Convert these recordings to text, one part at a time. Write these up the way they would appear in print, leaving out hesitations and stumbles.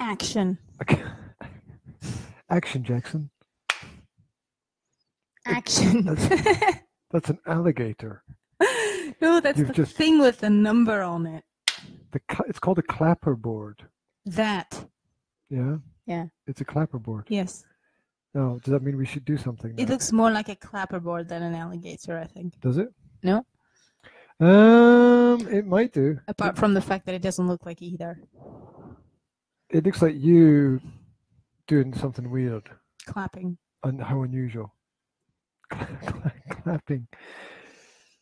Action. Action, Jackson. Action. That's an alligator. No, that's the thing with the number on it. It's called a clapperboard. That. Yeah? Yeah. It's a clapperboard. Yes. No, does that mean we should do something now? It looks more like a clapperboard than an alligator, I think. Does it? No? It might do. Apart from the fact that it doesn't look like either. It looks like you doing something weird. Clapping. And how unusual. Clapping.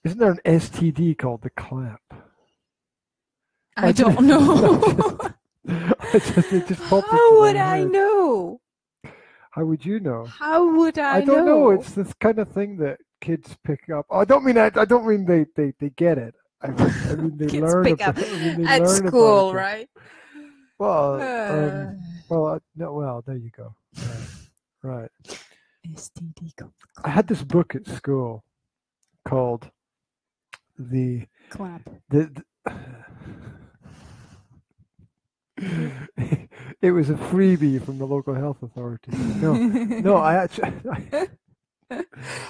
Isn't there an STD called the clap? I don't know. It just popped How would I know? How would you know? How would I know? I don't know. It's this kind of thing that kids pick up. I don't mean they get it. I mean they kids learn pick about, up they at learn school, about it. right? Well, well, there you go. Right. STD. I had this book at school called the Clap. It was a freebie from the local health authority. No, I actually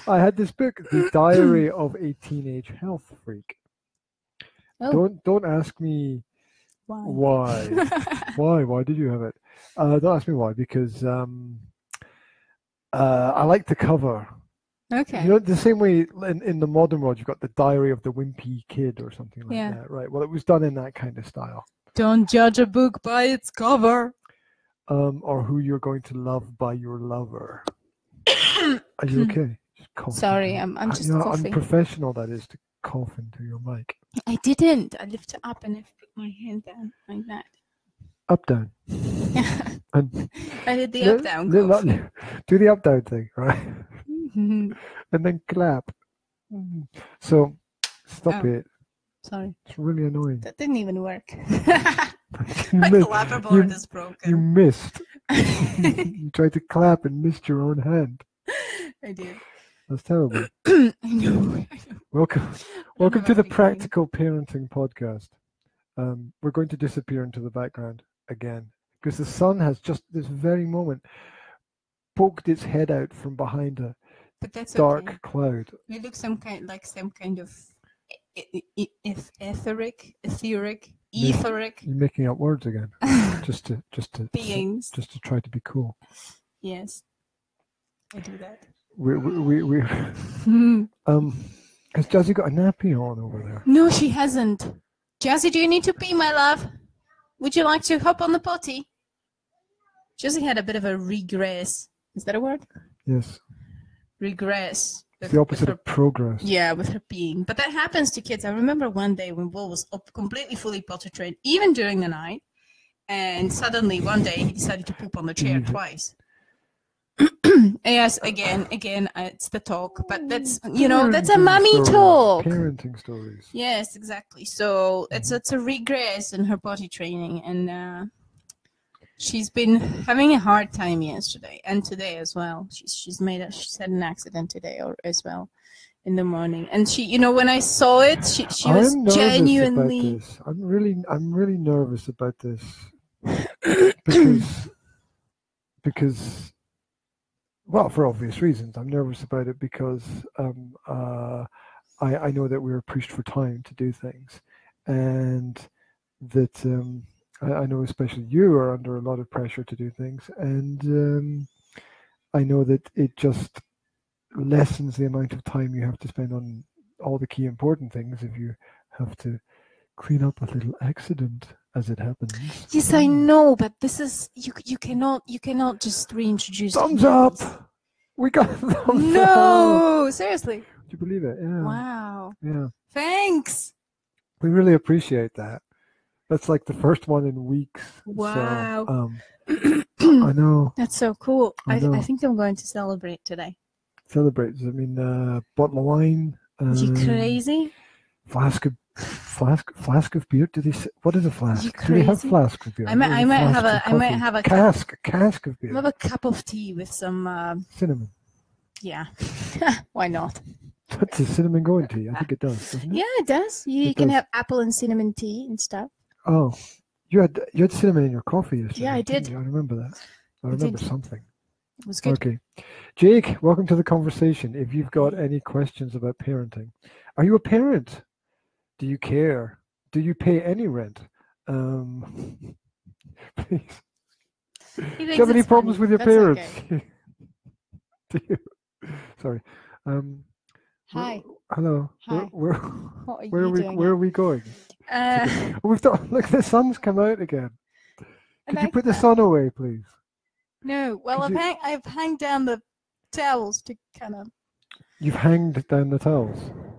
I had this book, The Diary of a Teenage Health Freak. Oh. Don't ask me why. Why did you have it? Don't ask me why, because I like the cover. Okay. You know, the same way in the modern world, you've got the Diary of the Wimpy Kid or something like that, right? Well, it was done in that kind of style. Don't judge a book by its cover. Or who you're going to love by your lover. Are you okay? Sorry, I'm just coughing. Unprofessional that is to cough into your mic. I didn't. I lifted up and I put my hand down like that. Up, down. And I did the up, down cough. Do the up, down thing, right? Mm-hmm. And then clap. So, stop it. Sorry. It's really annoying. That didn't even work. My clapperboard is broken. You missed. You tried to clap and missed your own hand. I did. That's terrible. I know. Welcome to the Practical Parenting Podcast. We're going to disappear into the background again because the sun has just this very moment poked its head out from behind a dark cloud. It looks some kind of etheric. You're making up words again, just to beings, just to try to be cool. Yes, I do that. Has Jazzy got a nappy on over there? No, she hasn't. Jazzy, do you need to pee, my love? Would you like to hop on the potty? Jazzy had a bit of a regress. Is that a word? Yes. Regress. It's the opposite of progress. Yeah, with her peeing. But that happens to kids. I remember one day when Will was completely fully potty trained, even during the night, and suddenly one day he decided to poop on the chair twice. Yes, again, it's the talk, but that's that's a mummy talk. Parenting stories. Yes, exactly. So it's a regress in her potty training, and she's been having a hard time yesterday and today as well. She's had an accident today as well in the morning, and she, when I saw it, she was genuinely. I'm really nervous about this because. Well, for obvious reasons, I'm nervous about it because I know that we're pushed for time to do things, and that I know especially you are under a lot of pressure to do things, and I know that it just lessens the amount of time you have to spend on all the key important things if you have to clean up a little accident as it happens. Yes, I know, but this is you cannot just reintroduce. Thumbs up. We got thumbs up. No, seriously. Would you believe it? Yeah. Wow. Yeah. Thanks. We really appreciate that. That's like the first one in weeks. Wow. So, I know. That's so cool. I think I'm going to celebrate today. Celebrate? Does it mean bottle of wine? You crazy? Flask of beer? Do they say, what is a flask? You Do they have flask of beer? I might have a cask of beer. I have a cup of tea with some cinnamon. Yeah. Why not? Does cinnamon go in tea? I think it does, doesn't it? Yeah, it does. You can have apple and cinnamon tea and stuff. Oh. You had cinnamon in your coffee yesterday. Yeah, I didn't did. you? I remember that. I remember something. It was good. Okay. Jake, welcome to the conversation. If you've got any questions about parenting, are you a parent? Do you care? Do you pay any rent? Please. Do you have any problems with your parents? Okay. Do you? Sorry. Hi. Hello. Hi. Where are we going? We've done. Look, the sun's come out again. Could you put the sun away, please? No. Well, I've hung down the towels to kind of. You've hanged down the towels.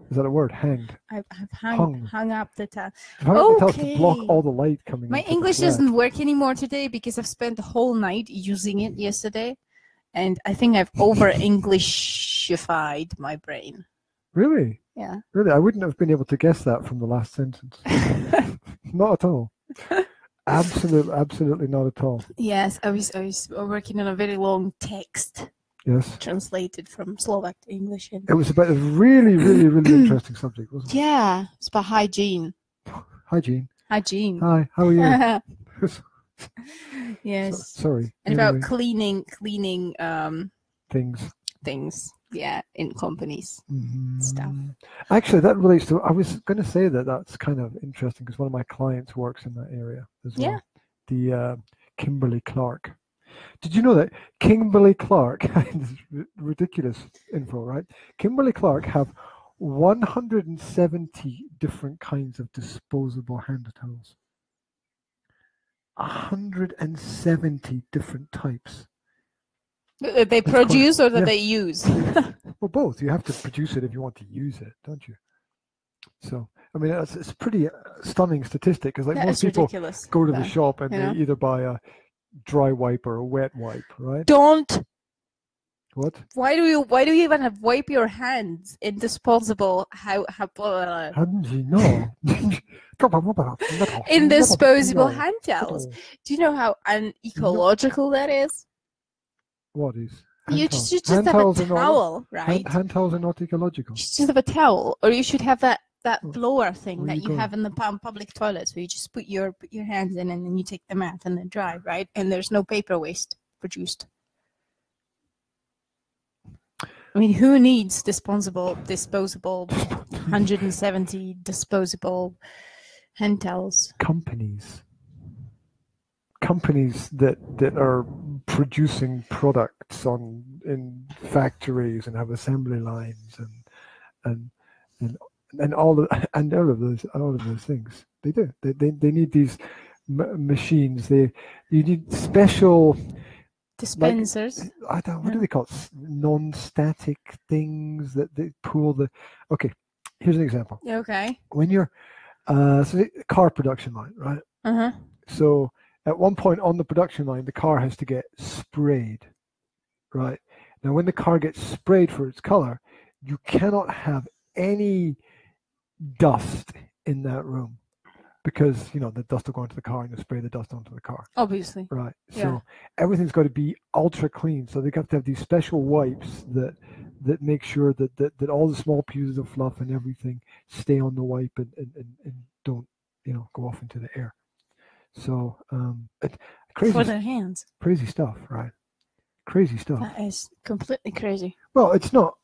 Is that a word? Hanged. I've hung up the towel. The towels to block all the light coming. My English doesn't work anymore today because I've spent the whole night using it yesterday, and I think I've over-Englishified my brain. Really? Yeah. Really, I wouldn't have been able to guess that from the last sentence. Not at all. Absolutely not at all. Yes, I was working on a very long text. Yes. Translated from Slovak to English. It was about a really interesting subject, wasn't it? Yeah, it's about hygiene. Hygiene. Hygiene. Hi, how are you? Yes. Sorry. And about cleaning things. Yeah, in companies stuff. Actually, that relates to. I was going to say that's kind of interesting because one of my clients works in that area as well. Yeah. The Kimberly Clark. Did you know that Kimberly Clark? This is ridiculous info, right? Kimberly Clark have 170 different kinds of disposable hand towels. 170 different types. They produce or that they use? Well, both. You have to produce it if you want to use it, don't you? So, I mean, it's pretty stunning statistic because like most people go to the shop and they either buy a dry wipe or a wet wipe, right? Don't. What? Why do you even have wipe your hands in disposable? How you know? In disposable hand towels. Do you know how unecological that is? What is? You just have a towel, right? Hand towels are not ecological. You just have a towel, or you should have that blower thing that you have in the public toilets, where you just put your hands in and then you take them out and then dry, right? And there's no paper waste produced. I mean, who needs disposable 170 disposable hand towels? Companies that are producing products in factories and have assembly lines and all of those things. They do. They need these machines. You need special dispensers. What do they call it? Non-static things that they pull the. Okay, here's an example. Okay. When you're car production line, right? So at one point on the production line, the car has to get sprayed, right? Now, when the car gets sprayed for its color, you cannot have any dust in that room because, the dust will go into the car and you spray the dust onto the car. Obviously. Right. So everything's got to be ultra clean. So they got to have these special wipes that make sure that all the small pieces of fluff and everything stay on the wipe and don't, go off into the air. So crazy for their hands. Crazy stuff, right? Crazy stuff. That is completely crazy. Well, it's not.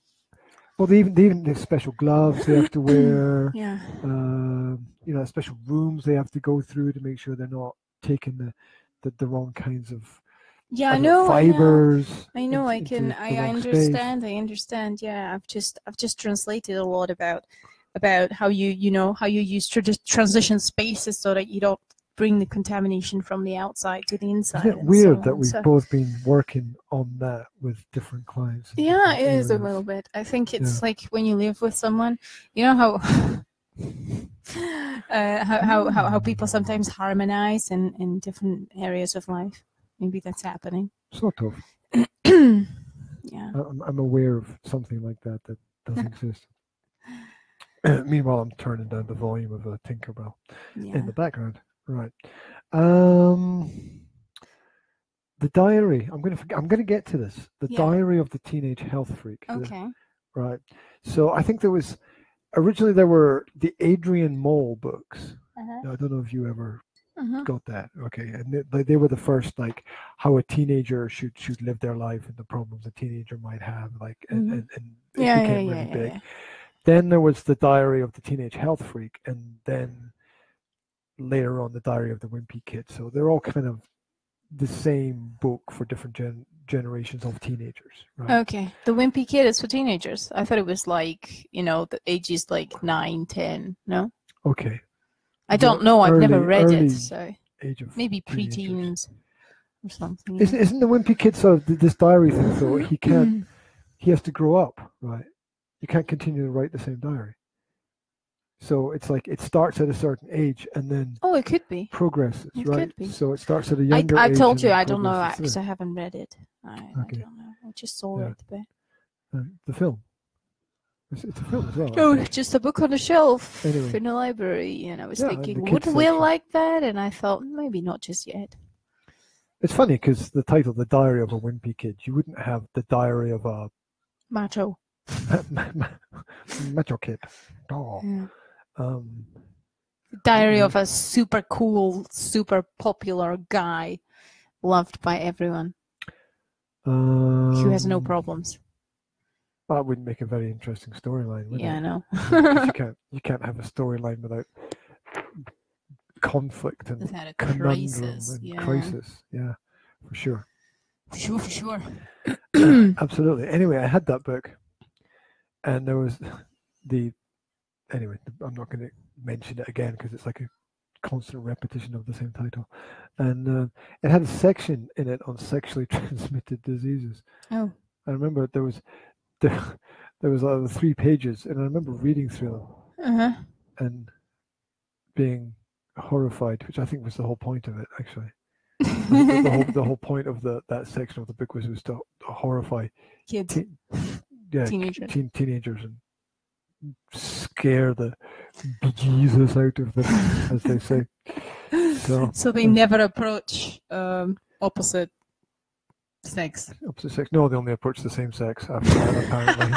Well, they even have special gloves they have to wear. Yeah. Special rooms they have to go through to make sure they're not taking the wrong kinds of. Yeah, I know. Fibers. I know. I understand. I understand. Yeah, I've just translated a lot about how you use transition spaces so that you don't bring the contamination from the outside to the inside. Isn't it weird that we've both been working on that with different clients? Yeah, it is a little bit. I think it's like when you live with someone, how how people sometimes harmonize in different areas of life. Maybe that's happening. Sort of. Yeah. I'm aware of something like that does exist. Meanwhile, I'm turning down the volume of a Tinkerbell in the background. Right. The diary. I'm gonna get to this. The diary of the teenage health freak. Okay. Right. So I think there were the Adrian Mole books. Now, I don't know if you ever Got that. Okay. And they were the first, like, how a teenager should live their life and the problems a teenager might have, like, and it became really big. Yeah. Then there was the Diary of the Teenage Health Freak, and then later on the Diary of the Wimpy Kid. So they're all kind of the same book for different generations of teenagers, right? Okay. The Wimpy Kid is for teenagers. I thought it was like, the ages like 9, 10, no? Okay. I don't know. I've never read early it, so age of maybe teenagers. preteens or something. Isn't the Wimpy Kid sort of this diary thing? So he has to grow up, right? You can't continue to write the same diary. So it's like it starts at a certain age and then it could be progresses, it right? Could be. So it starts at a younger age. I told you and I don't know progresses because I haven't read it. I don't know. I just saw it. But... the film. It's a film as well. No, just a book on the shelf Anyway. in the library, and I was Yeah, thinking, the would kids Will section. like that? And I thought maybe not just yet. It's funny because the title, "The Diary of a Wimpy Kid," you wouldn't have the diary of a Macho. macho kid. Oh. Yeah. Diary of a super cool, super popular guy, loved by everyone, who has no problems. That wouldn't make a very interesting storyline, would it? Yeah, I know. you can't have a storyline without conflict and Without a conundrum crisis, and crisis. Yeah, for sure. For sure. Absolutely. Anyway, I had that book, and there was anyway, I'm not going to mention it again because it's like a constant repetition of the same title. And it had a section in it on sexually transmitted diseases. Oh. I remember there was 3 pages, and I remember reading through them and being horrified, which I think was the whole point of it, actually. the whole point of that section of the book was to horrify kids, teenagers and scare the bejesus out of them, as they say. So they never approach opposite sex. Opposite sex? No, they only approach the same sex after that, apparently.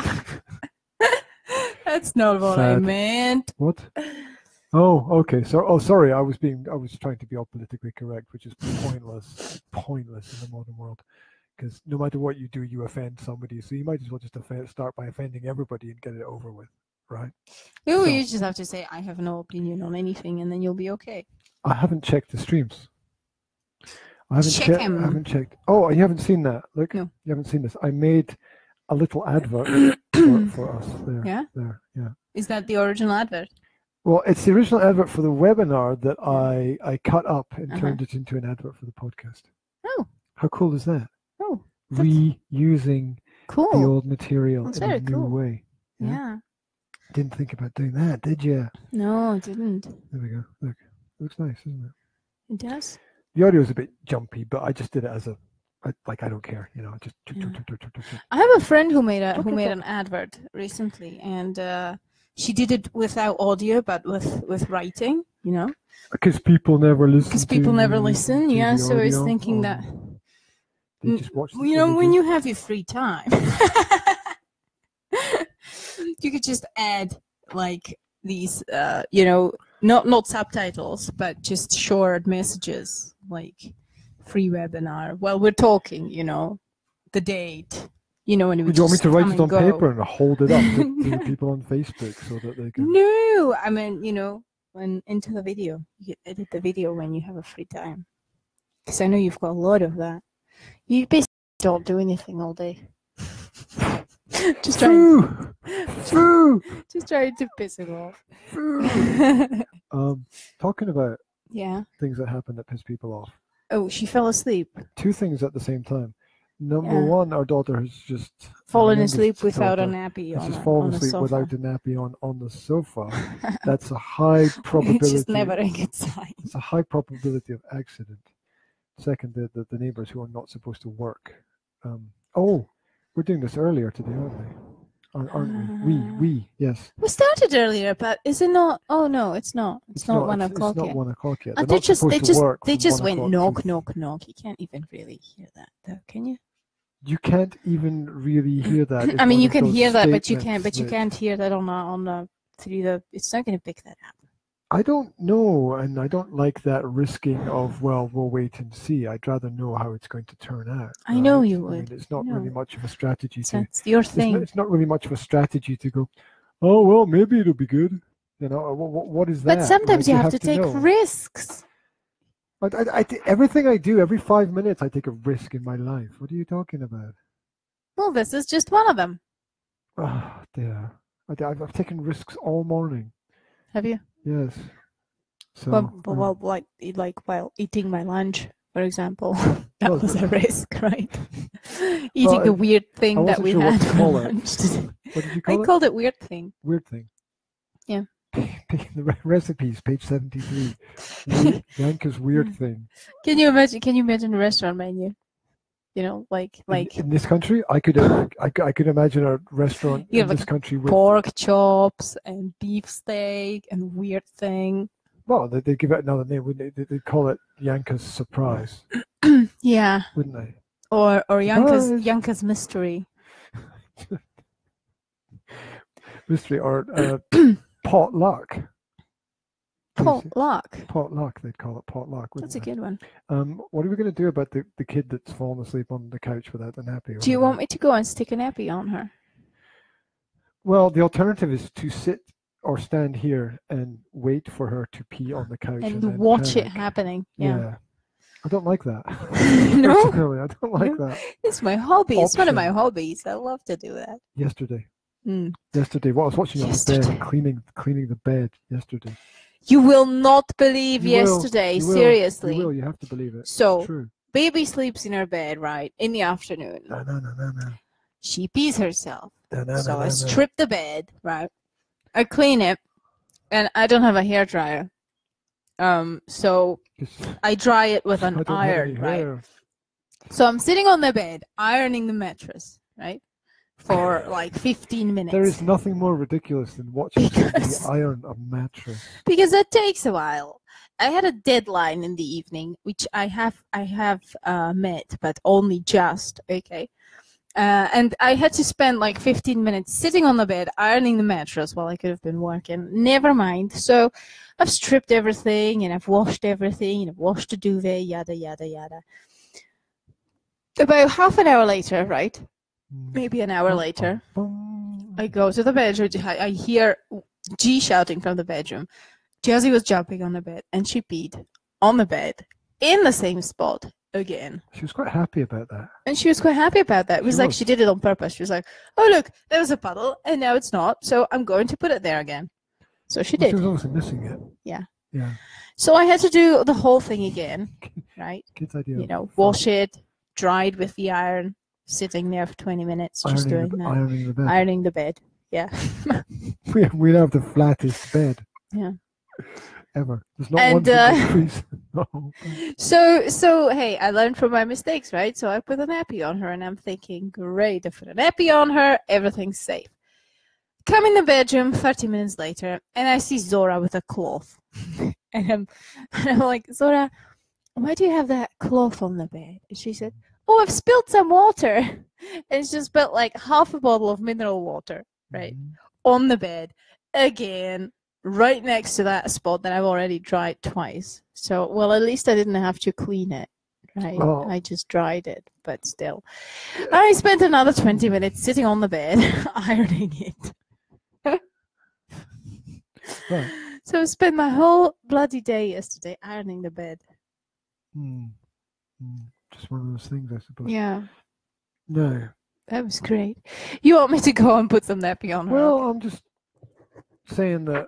That's not what I meant. What? Oh, okay. So, sorry. I was trying to be all politically correct, which is pointless in the modern world. Because no matter what you do, you offend somebody. So you might as well just start by offending everybody and get it over with, right? You just have to say, I have no opinion on anything, and then you'll be okay. I haven't checked the streams. I haven't checked. Oh, you haven't seen that? Look, no. You haven't seen this. I made a little advert for us there. Yeah? There, yeah. Is that the original advert? Well, it's the original advert for the webinar that I cut up and turned it into an advert for the podcast. Oh. How cool is that? Oh. Reusing the old material in a new way. Yeah. Didn't think about doing that, did you? No, I didn't. There we go. Look. It looks nice, doesn't it? It does. The audio is a bit jumpy, but I just did it as I don't care, just. I have a friend who made an advert recently, and she did it without audio, but with writing, Because people never listen. Yeah. So I was thinking that. They just watch when you have your free time, you could just add like these, not subtitles, but just short messages like free webinar. Well, we're talking, the date, when it would. Do you want me to write it on paper and hold it up to the people on Facebook so that they can? No, I mean, when into the video, you edit the video when you have a free time. Because I know you've got a lot of that. You basically don't do anything all day. Just trying to piss it off. Talking about things that happen that piss people off. Oh, she fell asleep. 2 things at the same time. Number 1, our daughter has just fallen asleep without a nappy on. She's fallen asleep without a nappy on the sofa. That's a high probability. Which is never a good sign. It's a high probability of accident. Second, the neighbors who are not supposed to work. We're doing this earlier today, aren't we? We, yes. We started earlier, but is it not? Oh no, it's not. It's not 1 o'clock yet. It's not 1 o'clock yet. They just went knock, knock, knock. You can't even really hear that, though, can you? You can't even really hear that. I mean, you can hear that, but you can't hear that on the through the. It's not going to pick that up. I don't know, and I don't like that risking of, well, we'll wait and see. I'd rather know how it's going to turn out. I know Right? you I mean, would. it's not really No, much of a strategy to. that's your thing. It's not really much of a strategy to go, oh well, maybe it'll be good. You know, what is that? But sometimes Right? you have to take know. risks. But everything I do, every 5 minutes, I take a risk in my life. What are you talking about? Well, this is just one of them. Oh dear, I've taken risks all morning. Have you? Yes. So. Well, like while eating my lunch, for example, that was a risk, right? Eating the weird thing that we had for lunch today. What did you call it? I called it weird thing. Weird thing. Yeah. The recipes, page 73. Yanka's weird thing. Can you imagine a restaurant menu? You know, like in this country, I could imagine a restaurant in this country with pork chops and beef steak and weird thing. Well, they give it another name, wouldn't they? They'd call it Yanka's surprise. Yeah. Wouldn't they? Or Yanka's mystery. Mystery or potluck. Potluck. Potluck, they'd call it potluck. That's a good one. What are we going to do about the kid that's fallen asleep on the couch without the nappy? Do you want me to go and stick a nappy on her? Well, the alternative is to sit or stand here and wait for her to pee on the couch and watch it happening. Yeah. I don't like that. No, personally, I don't like that. It's my hobby. It's one of my hobbies. I love to do that. Yesterday, well, I was watching on the bed, cleaning the bed yesterday. You will not believe yesterday. Seriously, you have to believe it. So, true. Baby sleeps in her bed, right, in the afternoon. No. She pees herself. So I strip the bed, right? I clean it, and I don't have a hairdryer. So I dry it with an iron, right? So I'm sitting on the bed, ironing the mattress, right? For like 15 minutes. There is nothing more ridiculous than watching somebody iron a mattress. Because that takes a while. I had a deadline in the evening, which I have met, but only just, okay? And I had to spend like 15 minutes sitting on the bed, ironing the mattress while I could have been working. Never mind. So I've stripped everything, and I've washed everything, and I've washed the duvet, yada, yada, yada. About half an hour later, right? Maybe an hour later, I go to the bedroom. I hear G shouting from the bedroom. Jessie was jumping on the bed, and she peed on the bed in the same spot again. She was quite happy about that. And she was quite happy about that. It was like she did it on purpose. She was like, oh, look, there was a puddle, and now it's not, so I'm going to put it there again. So she did. She was obviously missing it. Yeah. Yeah. So I had to do the whole thing again, right? Kid's idea. You know, wash it, dry it with the iron, sitting there for 20 minutes, just doing that. Ironing the bed. Yeah. we have the flattest bed. Yeah. Ever. There's not one increase. No. So hey, I learned from my mistakes, right? So I put a nappy on her, and I'm thinking, great, I put a nappy on her, everything's safe. Come in the bedroom 30 minutes later, and I see Zora with a cloth. and I'm like, Zora, why do you have that cloth on the bed? And she said, oh, I've spilled some water. And she spilled like half a bottle of mineral water, right? On the bed. Again, right next to that spot that I've already dried twice. So, well, at least I didn't have to clean it, right? Oh. I just dried it, but still. I spent another 20 minutes sitting on the bed, ironing it. Right. So I spent my whole bloody day yesterday ironing the bed. Just one of those things, I suppose. Yeah. No. That was great. You want me to go and put some nappy on her? Well, I'm just saying that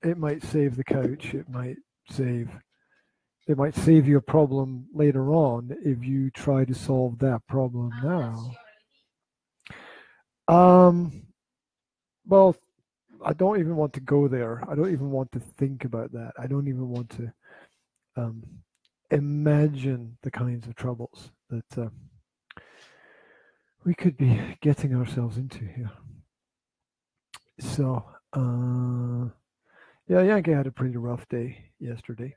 it might save the couch. It might save you a problem later on if you try to solve that problem now. Well, I don't even want to go there. I don't even want to think about that. I don't even want to imagine the kinds of troubles that we could be getting ourselves into here. So, yeah, Yankee had a pretty rough day yesterday.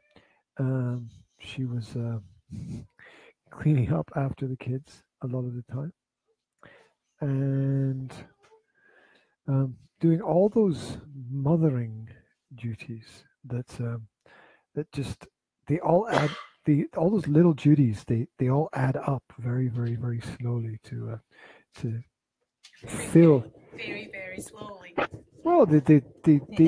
She was cleaning up after the kids a lot of the time, and doing all those mothering duties that just they all add all those little duties they all add up very very very slowly to fill. Very, very slowly. Well, They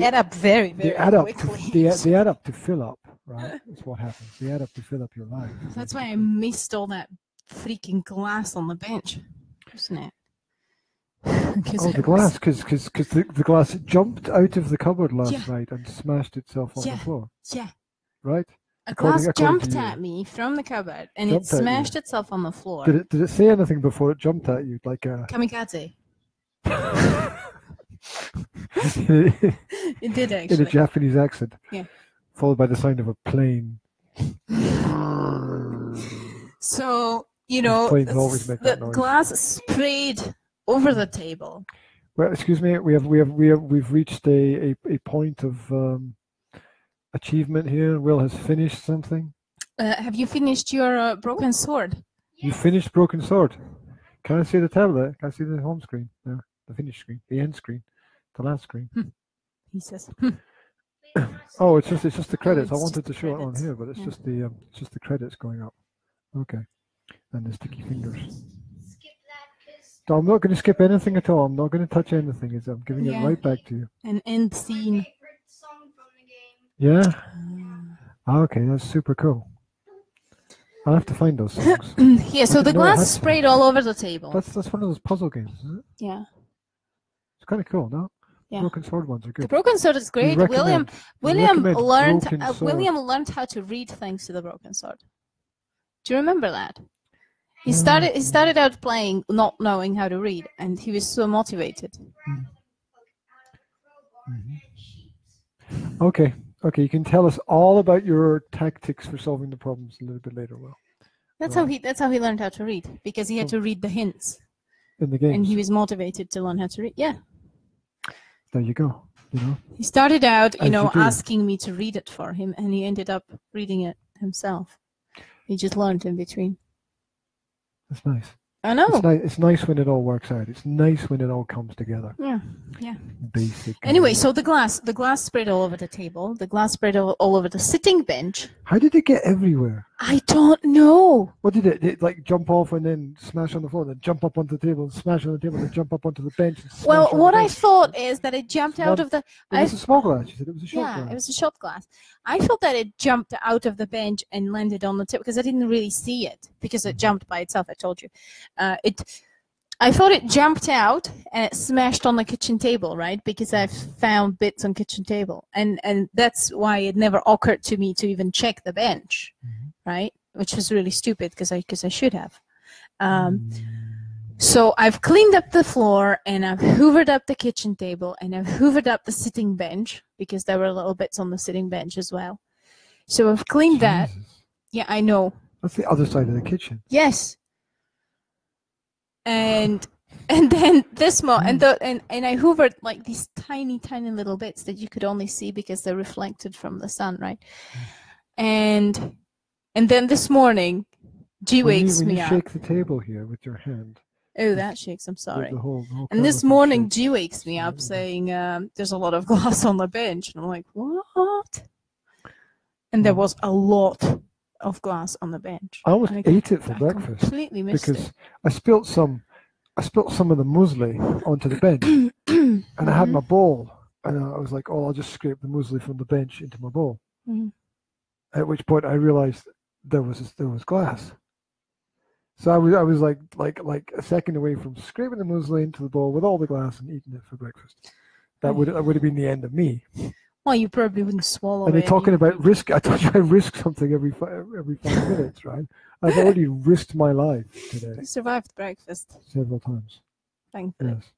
add up very, very quickly. They add up to fill up, right? That's what happens. They add up to fill up your life. That's why I missed all that freaking glass on the bench, isn't it? Oh, the glass, because the glass jumped out of the cupboard last night and smashed itself on the floor. Yeah. Right? A glass jumped at me from the cupboard and it smashed itself on the floor. Did it say anything before it jumped at you? Like a kamikaze. It did actually. In a Japanese accent. Yeah. Followed by the sound of a plane. So, the glass sprayed over the table. Well, excuse me, we've reached a point of achievement here. Will has finished something. Have you finished your broken sword? You finished broken sword. Can I see the tablet? Can I see the home screen? No, the finish screen, the end screen, the last screen. He says. Oh, it's just the credits. I wanted to show it on here, but it's just the credits going up. Okay, and the sticky fingers. So I'm not going to skip anything at all. I'm not going to touch anything. I'm giving it right back to you. An end scene. Yeah. Okay, that's super cool. I'll have to find those songs. Yeah, so the glass sprayed all over the table. That's one of those puzzle games, isn't it? Yeah. It's kind of cool, no? Yeah. Broken sword ones are good. The broken sword is great. William learned how to read thanks to the broken sword. Do you remember that? He started out playing not knowing how to read, and he was so motivated. Mm-hmm. Okay, you can tell us all about your tactics for solving the problems a little bit later, Will. That's how he learned how to read, because he had to read the hints in the game, and he was motivated to learn how to read. Yeah. There you go. He started out, asking me to read it for him, and he ended up reading it himself. He just learned in between. That's nice. I know. It's nice when it all works out. It's nice when it all comes together. Yeah. Basic. Anyway, so the glass spread all over the table. The glass spread all over the sitting bench. How did it get everywhere? I don't know. What did it like jump off and then smash on the floor, then jump up onto the table and smash on the table, then jump up onto the bench? Well, what I thought is that it jumped out of the... It was a small glass. You said it was a shot glass. Yeah, it was a shot glass. I thought that it jumped out of the bench and landed on the table because I didn't really see it because it jumped by itself, I told you. I thought it jumped out and it smashed on the kitchen table, right? Because I've found bits on kitchen table. And that's why it never occurred to me to even check the bench, right? Which was really stupid because I should have. So I've cleaned up the floor and I've hoovered up the kitchen table and I've hoovered up the sitting bench because there were little bits on the sitting bench as well. So I've cleaned that. Yeah, I know. That's the other side of the kitchen. Yes. And then this and I hoovered like these tiny little bits that you could only see because they're reflected from the sun, right? And then this morning, G wakes me up. When you shake the table here with your hand. Oh, that shakes. I'm sorry. The whole and this morning, G wakes me up saying, "There's a lot of glass on the bench," and I'm like, "What?" And there was a lot of glass on the bench. I almost ate it for breakfast. Completely missed because I spilt some of the muesli onto the bench, and I had my bowl, and I was like, "Oh, I'll just scrape the muesli from the bench into my bowl." At which point I realized there was glass. So I was like a second away from scraping the muesli into the bowl with all the glass and eating it for breakfast. That would have been the end of me. Well, you probably wouldn't swallow it. And they're talking about risk. I told you I risk something every 5 minutes, right? I've already risked my life today. You survived breakfast Several times. Thankfully. Yes.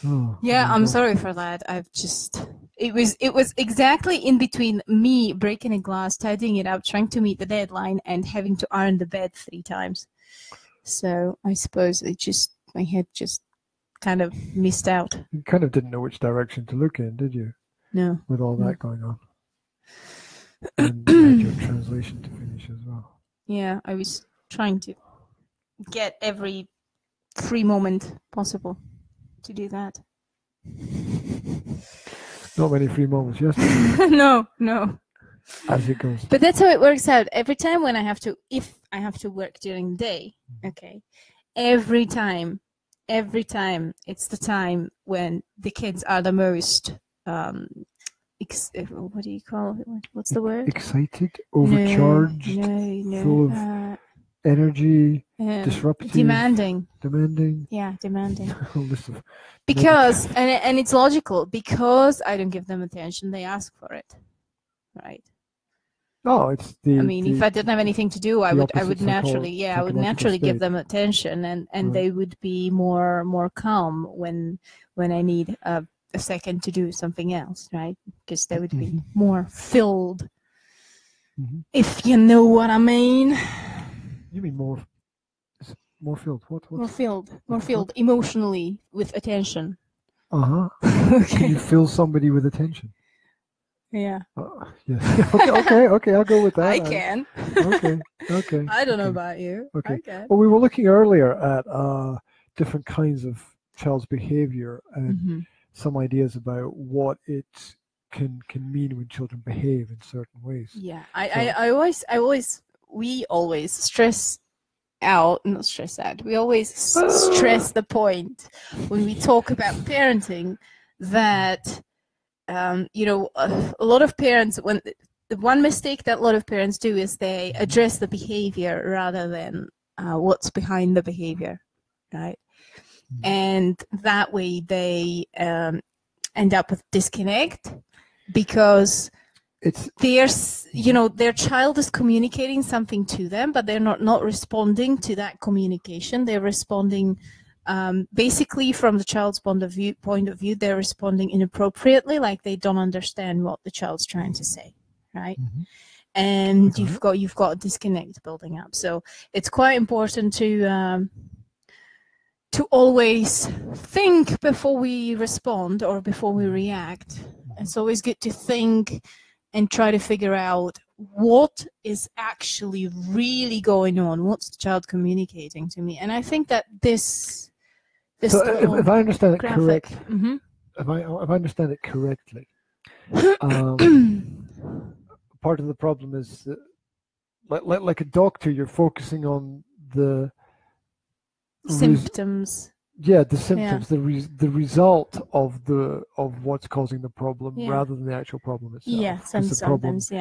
Oh, yeah, I'm sorry for that. It was exactly in between me breaking a glass, tidying it up, trying to meet the deadline, and having to iron the bed 3 times. So I suppose my head just kind of missed out. You kind of didn't know which direction to look in, did you? No. With all that going on. And you had your translation to finish as well. Yeah, I was trying to get every free moment possible to do that. Not many free moments, yes. No. As it goes. But that's how it works out. Every time when if I have to work during the day, okay, every time, it's the time when the kids are the most, what do you call it? What's the word? Excited, overcharged, no. full of energy, disruptive, demanding. Yeah, demanding. Because and it's logical, because I don't give them attention, they ask for it, right? Oh, it's the. I mean, if I didn't have anything to do, I would naturally, give them attention, and Right. they would be more calm when I need a second to do something else, right? Because they would be more filled, if you know what I mean. You mean more filled? What? More filled emotionally with attention. Okay. Can you fill somebody with attention? Yeah. Yes. Okay. I'll go with that. I can. Okay. I don't know about you. Okay. I can. Well, we were looking earlier at different kinds of child's behavior and some ideas about what it can mean when children behave in certain ways. Yeah. We always stress out, not stress out. We always stress the point when we talk about parenting that. A lot of parents, when the one mistake that a lot of parents do is they address the behavior rather than what's behind the behavior, right? And that way they end up with disconnect, because their child is communicating something to them, but they're not responding to that communication. They're responding. Basically, from the child's point of view, they're responding inappropriately, like they don't understand what the child's trying to say, right? And you've got a disconnect building up. So it's quite important to always think before we respond or before we react. It's always good to think and try to figure out what is actually really going on. What's the child communicating to me? And I think that this so if I understand it correctly, if I understand it correctly, part of the problem is that, like a doctor, you're focusing on the symptoms. The symptoms, the result of what's causing the problem, rather than the actual problem itself. Yeah, sometimes,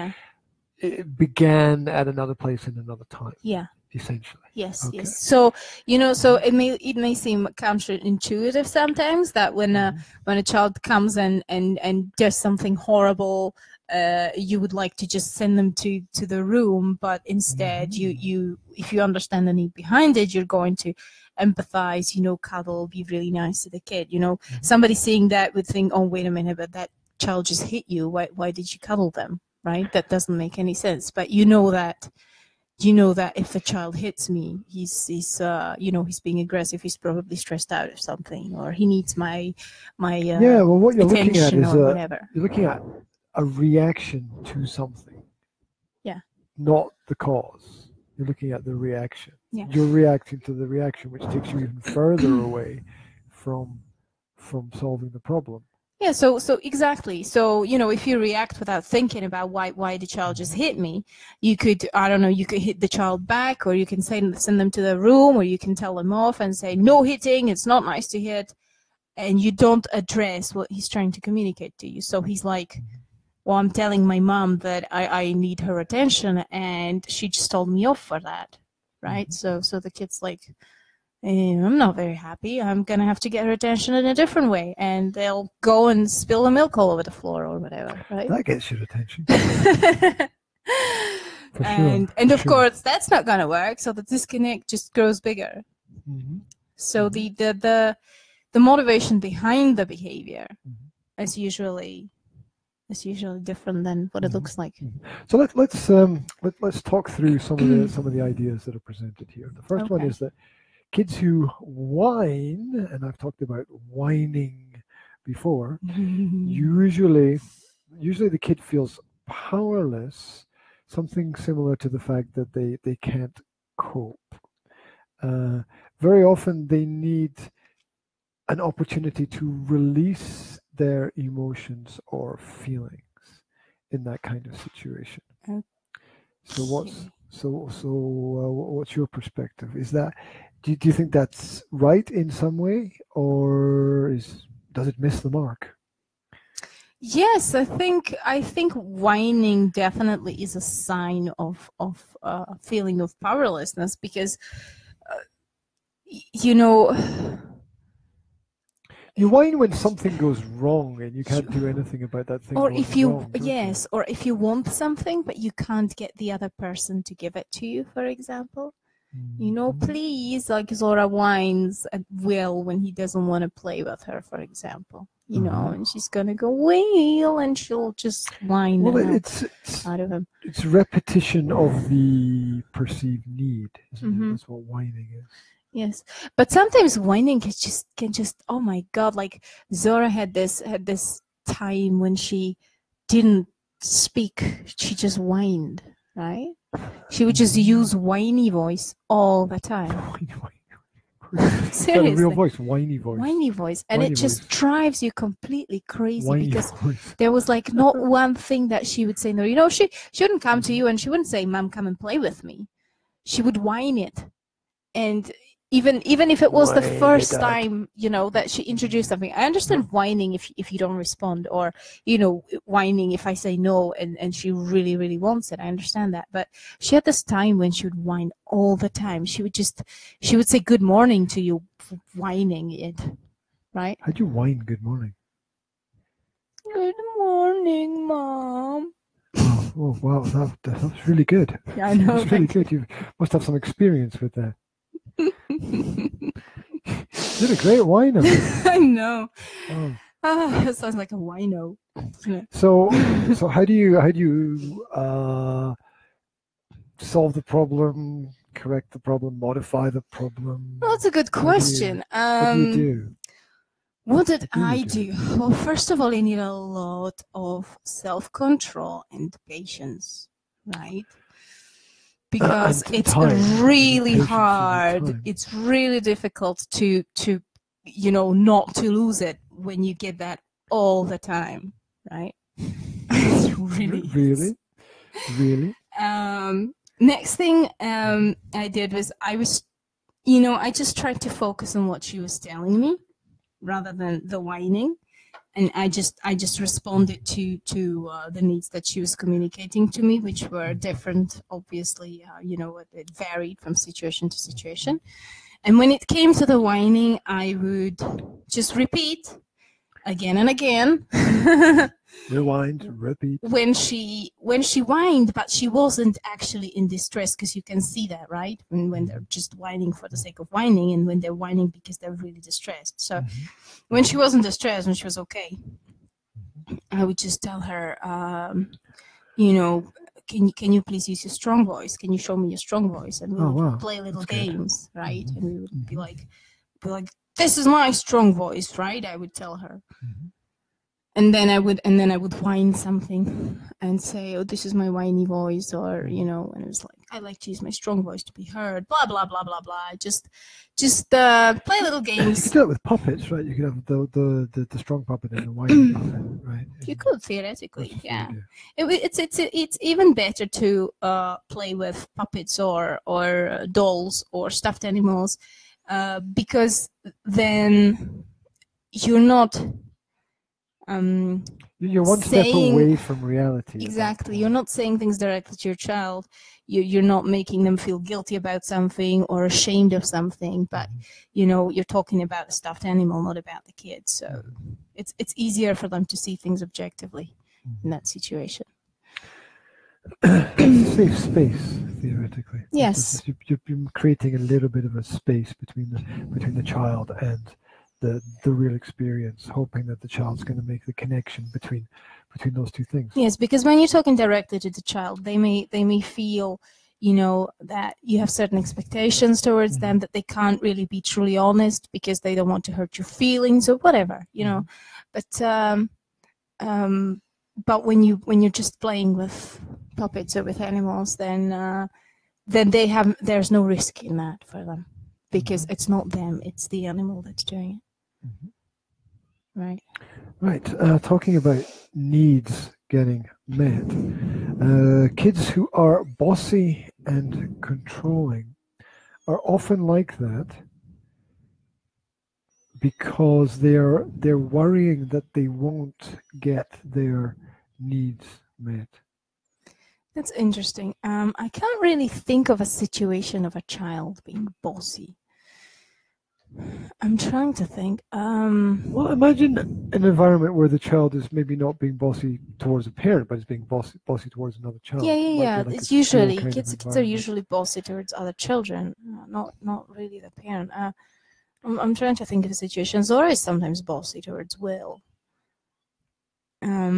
it began at another place in another time. Yeah. Essentially. Yes. So it may seem counterintuitive sometimes that when a child comes and does something horrible, you would like to just send them to the room, but instead you if you understand the need behind it, you're going to empathize, cuddle, be really nice to the kid. Somebody seeing that would think, oh, wait a minute, but that child just hit you. Why did you cuddle them? Right? That doesn't make any sense. But that if a child hits me, he's being aggressive. He's probably stressed out or something, or he needs my what you're looking at is you're looking at a reaction to something. Yeah. Not the cause. You're looking at the reaction. Yeah. You're reacting to the reaction, which takes you even further away from solving the problem. Yeah, so exactly. So, if you react without thinking about why the child just hit me, you could hit the child back, or you can send them to the room, or you can tell them off and say, no hitting, it's not nice to hit, and you don't address what he's trying to communicate to you. So he's like, well, I'm telling my mom that I need her attention, and she just told me off for that, right? So the kid's like, I'm not very happy. I'm going to have to get her attention in a different way. And they'll go and spill the milk all over the floor or whatever, right? That gets your attention. And of course, that's not going to work. So the disconnect just grows bigger. So the motivation behind the behavior is usually different than what it looks like. So let's talk through some of the ideas that are presented here. The first one is that kids who whine, and I've talked about whining before, usually the kid feels powerless, something similar to the fact that they can't cope. Very often they need an opportunity to release their emotions or feelings in that kind of situation. Okay. So what's your perspective? Is that do you think that's right in some way, or does it miss the mark? Yes, I think whining definitely is a sign of feeling of powerlessness, because you know, you whine when something goes wrong and you can't do anything about that thing or going if you wrong, yes, or if you want something but you can't get the other person to give it to you, for example. You know, please, like Zora whines at Will when he doesn't want to play with her, for example. You know, and she's gonna go Will, and she'll just whine out of him. It's repetition of the perceived need, isn't it? That's what whining is. Yes, but sometimes whining can just oh my God! Like Zora had this time when she didn't speak; she just whined, right? She would just use whiny voice all the time. Seriously. Got a real voice, whiny voice. Whiny voice. And whiny it just voice. drives you completely crazy, whiny because voice. there was like not one thing that she would say no. You know, she wouldn't come to you and she wouldn't say, Mom, come and play with me. She would whine it. And even if it was the first time, you know, that she introduced something. I understand whining if you don't respond, or, you know, whining if I say no and she really, really wants it. I understand that. But she had this time when she would whine all the time. She would say good morning to you, whining it, right? How'd you whine good morning? Good morning, Mom. Oh wow, that was really good. Yeah, I know. That's really good. You must have some experience with that. You did a great whiner. I know. Oh. It sounds like a wino. So how do you solve the problem, correct the problem, modify the problem? Well, that's a good question. What do you do? What did I do? Well, first of all, you need a lot of self-control and patience, right? Because it's really hard. It's really difficult to you know, not to lose it when you get that all the time, right? It really. Next thing I did was I just tried to focus on what she was telling me rather than the whining. And I just responded to the needs that she was communicating to me, which were different, obviously. You know, it varied from situation to situation. And when it came to the whining, I would just repeat again and again. Rewind, repeat. When she whined, but she wasn't actually in distress, because you can see that, right? When they're just whining for the sake of whining, and when they're whining because they're really distressed. So when she wasn't distressed, when she was okay, I would just tell her, you know, can you please use your strong voice? Can you show me your strong voice? And we would play little games, right? And we would be like, this is my strong voice, right? I would tell her. And then I would whine something and say, oh, this is my whiny voice, or, you know, and it was like, I like to use my strong voice to be heard, blah, blah, blah, blah, blah. Just play little games. You could do it with puppets, right? You could have the strong puppet and the whiny puppet, right? You could, theoretically, yeah. It's even better to play with puppets or dolls or stuffed animals, because then you're not... you're one step away from reality. Exactly. You're not saying things directly to your child. You're not making them feel guilty about something or ashamed of something, but you know, you're talking about a stuffed animal, not about the kid. So it's easier for them to see things objectively in that situation. Safe space, theoretically. Yes. You're creating a little bit of a space between the child and the real experience, hoping that the child's going to make the connection between those two things. Yes, because when you're talking directly to the child, they may feel, you know, that you have certain expectations towards them, that they can't really be truly honest because they don't want to hurt your feelings or whatever, you know. But when you're just playing with puppets or with animals, then there's no risk in that for them, because it's not them, it's the animal that's doing it. Right. Right. Talking about needs getting met, kids who are bossy and controlling are often like that because they're worrying that they won't get their needs met. That's interesting. I can't really think of a situation of a child being bossy. I'm trying to think. Well, imagine an environment where the child is maybe not being bossy towards a parent, but is being bossy towards another child. Yeah. Like it's usually kids are usually bossy towards other children, not really the parent. I'm trying to think of situations. Zora is sometimes bossy towards Will. Well,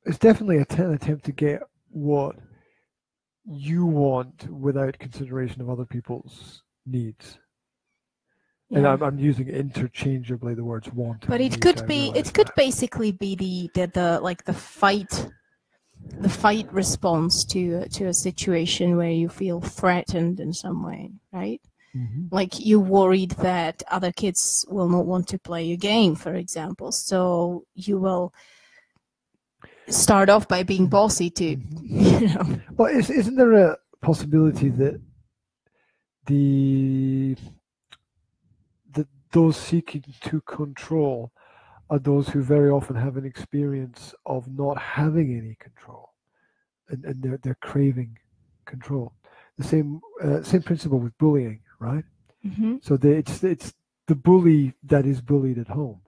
it's definitely an attempt to get what you want without consideration of other people's needs. Yeah. And I'm using interchangeably the words want. But it could basically be the fight response to a situation where you feel threatened in some way, right? Mm-hmm. Like you're worried that other kids will not want to play your game, for example. So you will start off by being bossy to, you know. Well, isn't there a possibility that those seeking to control are those who very often have an experience of not having any control, and they're craving control. The same principle with bullying, right? Mm-hmm. So it's the bully that is bullied at home.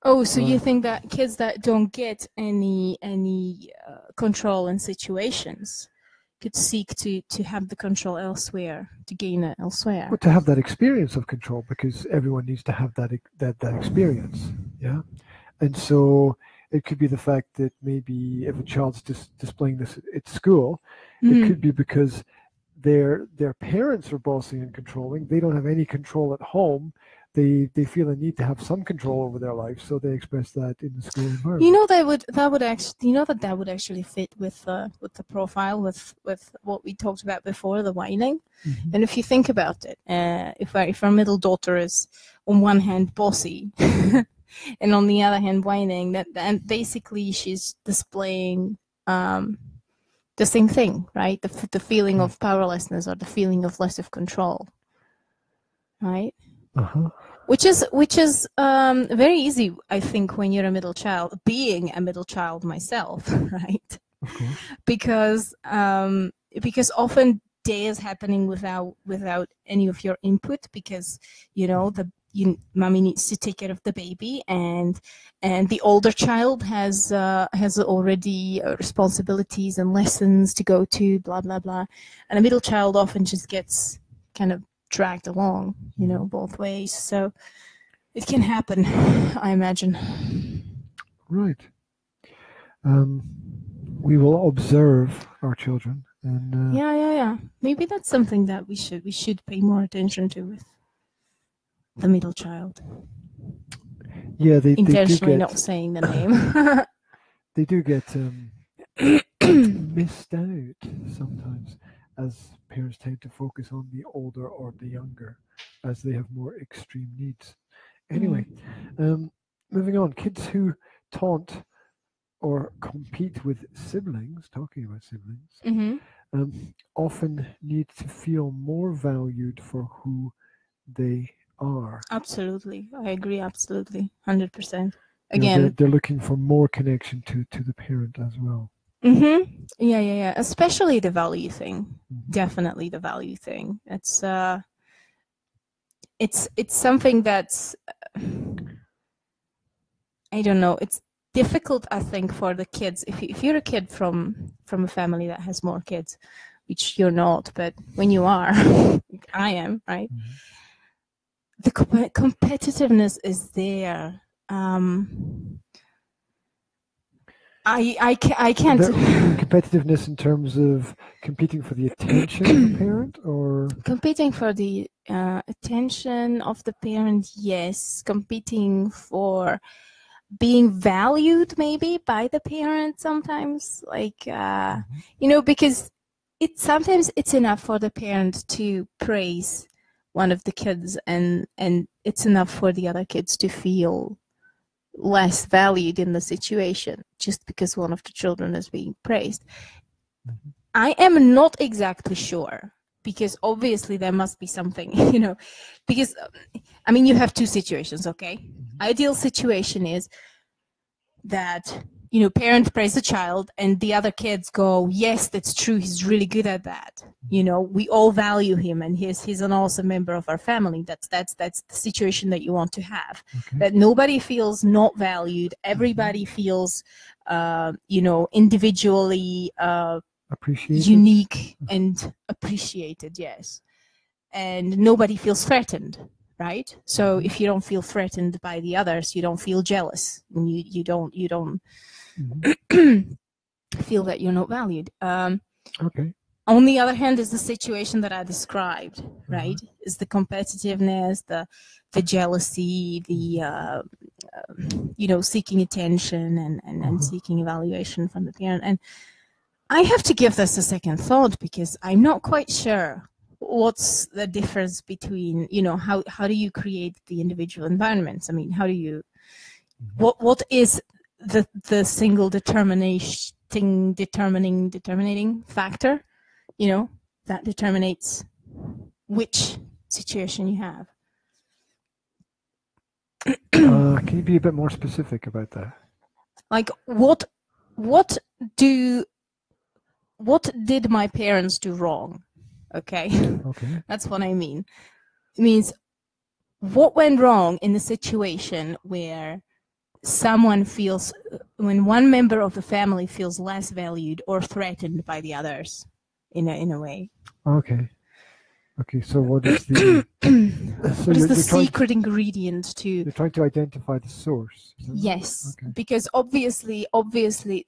Oh, so you think that kids that don't get any control in situations could seek to have the control elsewhere, to gain it elsewhere? But to have that experience of control, because everyone needs to have that experience, yeah. And so it could be the fact that maybe if a child's displaying this at school, it could be because their parents are bossy and controlling. They don't have any control at home. They feel a need to have some control over their life, so they express that in the school environment. You know that would actually fit with the profile with what we talked about before, the whining. Mm-hmm. And if you think about it, if our middle daughter is on one hand bossy and on the other hand whining, and basically she's displaying the same thing, right? The feeling of powerlessness or the feeling of less of control, right? Uh-huh. Which is very easy, I think, when you're a middle child. Being a middle child myself, right? Of course. Because often day is happening without any of your input, because mommy needs to take care of the baby, and the older child has already responsibilities and lessons to go to, blah blah blah, and a middle child often just gets kind of dragged along, both ways. So it can happen, I imagine. Right. We will observe our children, and yeah. Maybe that's something that we should pay more attention to with the middle child. Yeah, they intentionally not saying the name. They do get missed out sometimes, as parents tend to focus on the older or the younger, as they have more extreme needs. Anyway, moving on, kids who taunt or compete with siblings, talking about siblings, often need to feel more valued for who they are. Absolutely, I agree. Absolutely, 100%. Again, they're looking for more connection to the parent as well. Yeah. Especially the value thing. Definitely the value thing. It's something that's I don't know. It's difficult, I think, for the kids. If you're a kid from a family that has more kids, which you're not, but when you are, I am, right? The competitiveness is there. I can't. Competitiveness in terms of competing for the attention of the parent, or competing for the attention of the parent. Yes, competing for being valued maybe by the parent sometimes, like because sometimes it's enough for the parent to praise one of the kids and it's enough for the other kids to feel less valued in the situation just because one of the children is being praised. I am not exactly sure, because obviously there must be something, because I mean, you have two situations, okay? Ideal situation is that, parent praise the child and the other kids go, yes, that's true, he's really good at that. We all value him and he's an awesome member of our family. That's the situation that you want to have. Okay. That nobody feels not valued. Everybody feels, individually Appreciated. unique and appreciated, yes. And nobody feels threatened. Right? So if you don't feel threatened by the others, you don't feel jealous, and you don't feel that you're not valued. Okay. On the other hand, is the situation that I described, right? Is the competitiveness, the jealousy, the seeking attention and seeking evaluation from the parent. And I have to give this a second thought, because I'm not quite sure what's the difference between, how do you create the individual environments? I mean, how do you, what is the single determining factor, that determines which situation you have? Can you be a bit more specific about that? Like, what did my parents do wrong? Okay, that's what I mean. It means, what went wrong in the situation where when one member of the family feels less valued or threatened by the others, in a way. Okay. So what is the what is the secret ingredient to? You're trying to identify the source. Yes, because obviously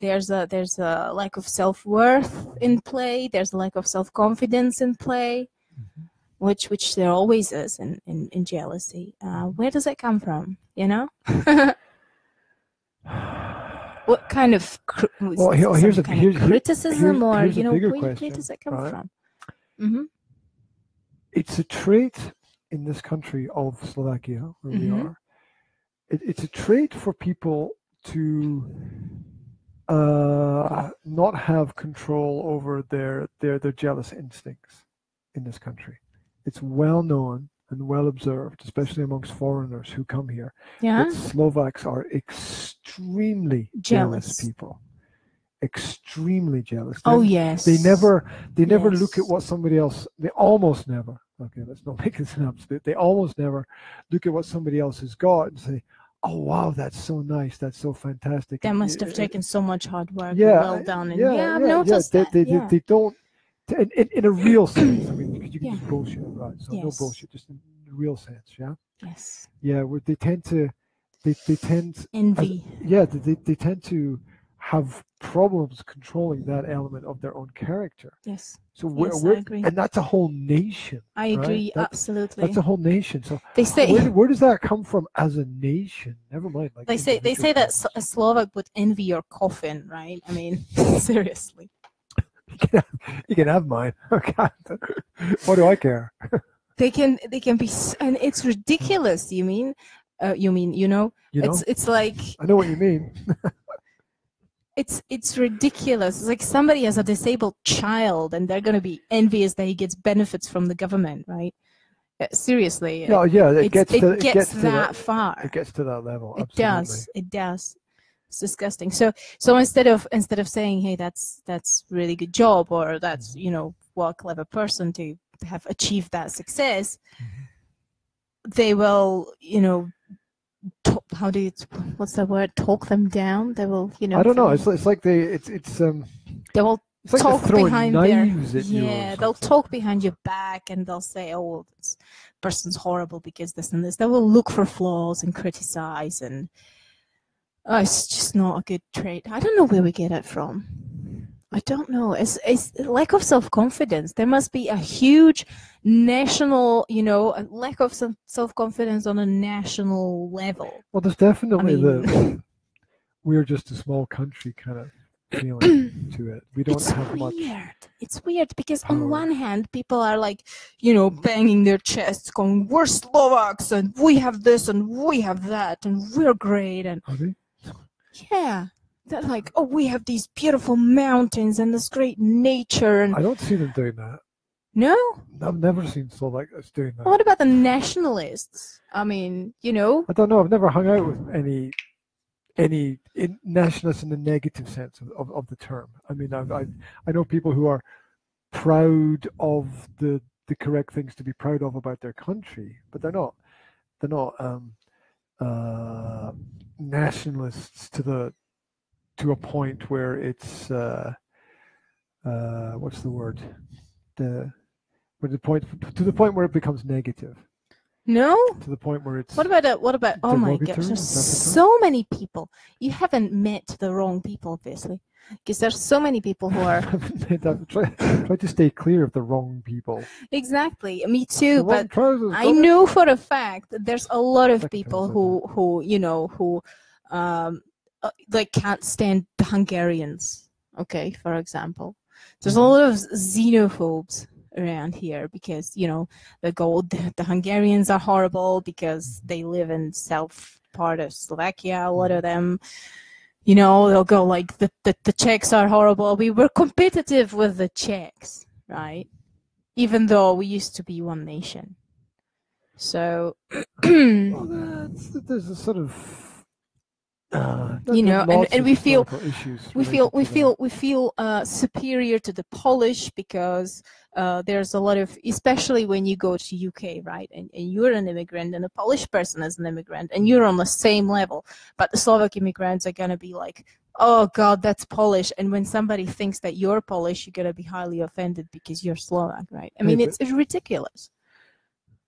there's a lack of self-worth in play. There's a lack of self-confidence in play, which there always is in jealousy. Where does that come from? What kind of here's criticism, or here's where does that come from? It's a trait in this country of Slovakia, where we are. It's a trait for people to not have control over their jealous instincts in this country. It's well known and well observed, especially amongst foreigners who come here, that Slovaks are extremely jealous people. Extremely jealous. Yes. They never look at what somebody else. They almost never. Okay, let's not make this an absolute. They almost never look at what somebody else has got and say, "Oh wow, that's so nice. That's so fantastic." That must have taken so much hard work. Well done. And I've noticed that. They don't. In a real sense, I mean, because you can use bullshit, right? So no bullshit, just in a real sense, yeah. Yes. Yeah, where they tend envy. They tend to have problems controlling that element of their own character. Yes. So I agree. And that's a whole nation. I agree, absolutely. That's a whole nation. So they say, where does that come from as a nation? Never mind. Like they say that a Slovak would envy your coffin, right? I mean, seriously. You can have mine. What do I care? They can be, and it's ridiculous. You mean, it's like, I know what you mean. It's ridiculous. It's like somebody has a disabled child and they're going to be envious that he gets benefits from the government, right? Seriously. No, it gets that far. It gets to that level. It does. It's disgusting. So instead of saying, hey, that's really good job, or that's what a clever person to have achieved that success, they will what's the word? Talk them down. They will, I don't know. It's like they will like talk behind they'll talk behind your back, and they'll say, "Oh, well, this person's horrible because this and this." They will look for flaws and criticize, and it's just not a good trait. I don't know where we get it from. I don't know. It's lack of self-confidence. There must be a huge national, a lack of self-confidence on a national level. Well, there's definitely we're just a small country kind of feeling to it. We don't have much. It's weird because power. on one hand, people are like, banging their chests, going, "We're Slovaks, and we have this, and we have that, and we're great." And Are they? yeah, they're like, "Oh, we have these beautiful mountains and this great nature." And I don't see them doing that. no, I've never seen Slovakians doing that. what about the nationalists? I mean, I don't know. I've never hung out with any nationalists in the negative sense of the term. I mean, I know people who are proud of the correct things to be proud of about their country, but they're not nationalists to a point where it's what's the word? To the point where it becomes negative. no. To the point where it's. What about? Oh my gosh, derogatory? there's Is that the term? so many people. You haven't met the wrong people, obviously, because there's so many people who are Try to stay clear of the wrong people. exactly. Me too, The but wrong trousers, I don't it? know for a fact that there's a lot of Second people time who like can't stand the Hungarians. Okay, for example, there's a lot of xenophobes around here because the Hungarians are horrible because they live in south part of Slovakia. A lot of them, they'll go like the Czechs are horrible. We were competitive with the Czechs, right? Even though we used to be one nation. So Well, there's a sort of and we feel issues we feel related to superior to the Polish because there's a lot of, especially when you go to UK, right, and you're an immigrant and a Polish person is an immigrant and you're on the same level, but the Slovak immigrants are gonna be like, "Oh God, that's Polish," and when somebody thinks that you're Polish, you're gonna be highly offended because you're Slovak, right? I mean, it's ridiculous.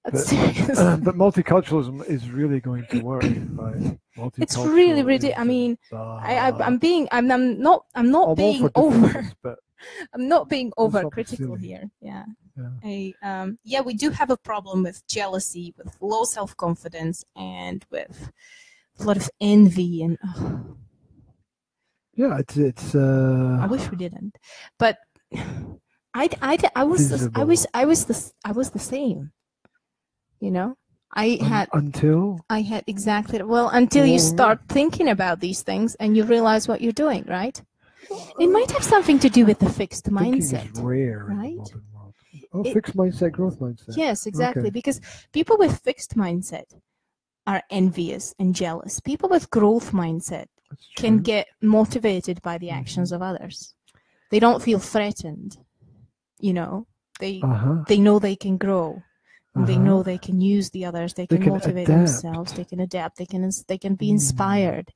but multiculturalism is really going to work, right? It's really ridiculous. I mean, I'm not being over. But I'm not being over not critical silly. here. Yeah. We do have a problem with jealousy, with low self-confidence, and with a lot of envy and. Yeah, it's. I wish we didn't, but I was the same. Until until you start thinking about these things and you realize what you're doing, right? It might have something to do with the fixed mindset, is rare right? in the modern world. Fixed mindset, growth mindset. Yes, exactly. Okay. Because people with fixed mindset are envious and jealous. People with growth mindset can get motivated by the actions of others. They don't feel threatened. They know they can grow. They know they can use the others. They can motivate themselves. They can adapt. They can be inspired.